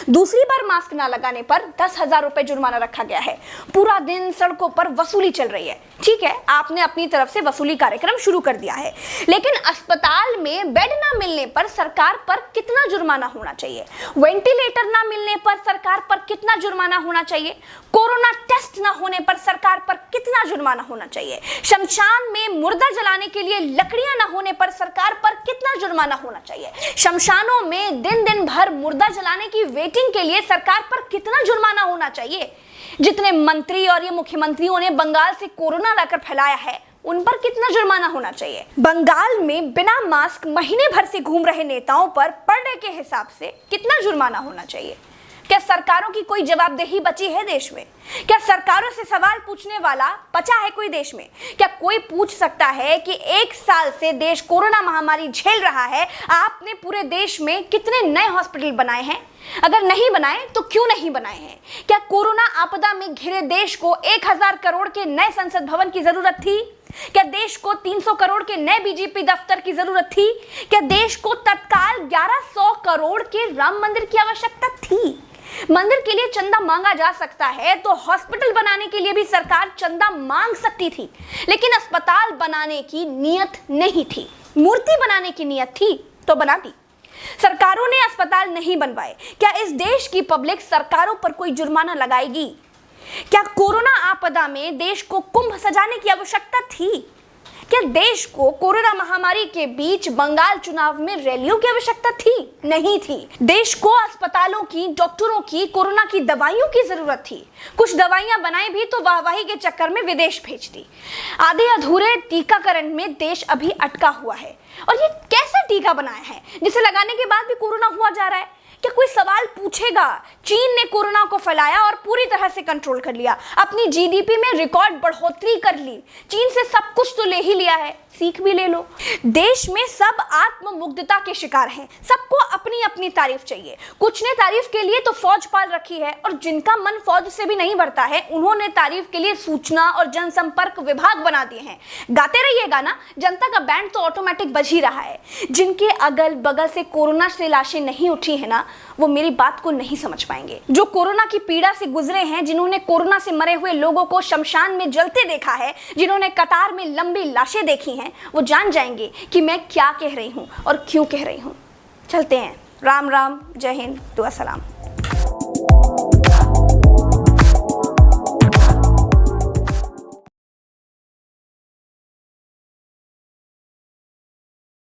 दूसरी बार मास्क ना लगाने पर 10,000 रुपए जुर्माना रखा गया है। पूरा दिन सड़कों पर वसूली चल रही है। ठीक है, आपने अपनी तरफ से वसूली कार्यक्रम शुरू कर दिया है, लेकिन अस्पताल में बेड ना मिलने पर सरकार पर कितना जुर्माना होना चाहिए? वेंटिलेटर ना मिलने पर सरकार पर कितना जुर्माना होना चाहिए? कोरोना टेस्ट ना होने पर सरकार पर कितना जुर्माना होना चाहिए? शमशान में मुर्दा जलाने के लिए लकड़ियां ना होने पर सरकार पर कितना जुर्माना होना चाहिए? शमशानों में दिन दिन भर मुर्दा जलाने की वेटिंग के लिए सरकार पर कितना जुर्माना होना चाहिए? जितने मंत्री और ये मुख्यमंत्रियों ने बंगाल से कोरोना लाकर फैलाया है, उन पर कितना जुर्माना होना चाहिए? बंगाल में बिना मास्क महीने भर से घूम रहे नेताओं पर पर डे के हिसाब से कितना जुर्माना होना चाहिए? क्या सरकारों की कोई जवाबदेही बची है देश में? क्या सरकारों से सवाल पूछने वाला बचा है कोई देश में? क्या कोई पूछ सकता है कि 1 साल से देश कोरोना महामारी झेल रहा है, आपने पूरे देश में कितने नए हॉस्पिटल बनाए हैं? अगर नहीं बनाए तो क्यों नहीं बनाए हैं? क्या कोरोना आपदा में घिरे देश को 1,000 करोड़ के नए संसद भवन की जरूरत थी? क्या देश को 300 करोड़ के नए बीजेपी दफ्तर की जरूरत थी? क्या देश को तत्काल 1100 करोड़ के राम मंदिर की आवश्यकता थी? मंदिर के लिए चंदा मांगा जा सकता है तो हॉस्पिटल बनाने के लिए भी सरकार चंदा मांग सकती थी, लेकिन अस्पताल बनाने की नियत नहीं थी। मूर्ति बनाने की नियत थी तो बना दी। सरकारों ने अस्पताल नहीं बनवाए। क्या इस देश की पब्लिक सरकारों पर कोई जुर्माना लगाएगी? क्या कोरोना आपदा में देश को कुंभ सजाने की आवश्यकता थी? क्या देश को कोरोना महामारी के बीच बंगाल चुनाव में रैलियों की आवश्यकता थी? नहीं थी। देश को अस्पतालों की, डॉक्टरों की, कोरोना की दवाइयों की जरूरत थी। कुछ दवाइयां बनाई भी तो वाहवाही के चक्कर में विदेश भेज दी। आधे अधूरे टीकाकरण में देश अभी अटका हुआ है। और ये कैसा टीका बनाया है जिसे लगाने के बाद भी कोरोना हुआ जा रहा है? क्या कोई सवाल पूछेगा? चीन ने कोरोना को फैलाया और पूरी तरह से कंट्रोल कर लिया। अपनी जीडीपी में रिकॉर्ड बढ़ोतरी कर ली। चीन से सब कुछ तो ले ही लिया है, सीख भी ले लो। देश में सब आत्ममुग्धता के शिकार हैं। सबको अपनी अपनी तारीफ चाहिए। कुछ ने तारीफ के लिए तो फौज पाल रखी है, और जिनका मन फौज से भी नहीं भरता है, उन्होंने तारीफ के लिए सूचना और जनसंपर्क विभाग बना दिए हैं। गाते रहिएगा ना, जनता का बैंड तो ऑटोमेटिक बज ही रहा है। जिनके अगल बगल से कोरोना से लाशें नहीं उठी है ना, वो मेरी बात को नहीं समझ पाएंगे। जो कोरोना की पीड़ा से गुजरे हैं, जिन्होंने कोरोना से मरे हुए लोगों को शमशान में जलते देखा है, जिन्होंने कतार में लंबी लाशें देखी हैं, वो जान जाएंगे कि मैं क्या कह रही हूं और क्यों कह रही हूं। चलते हैं। राम राम, जय हिंद, दुआ सलाम।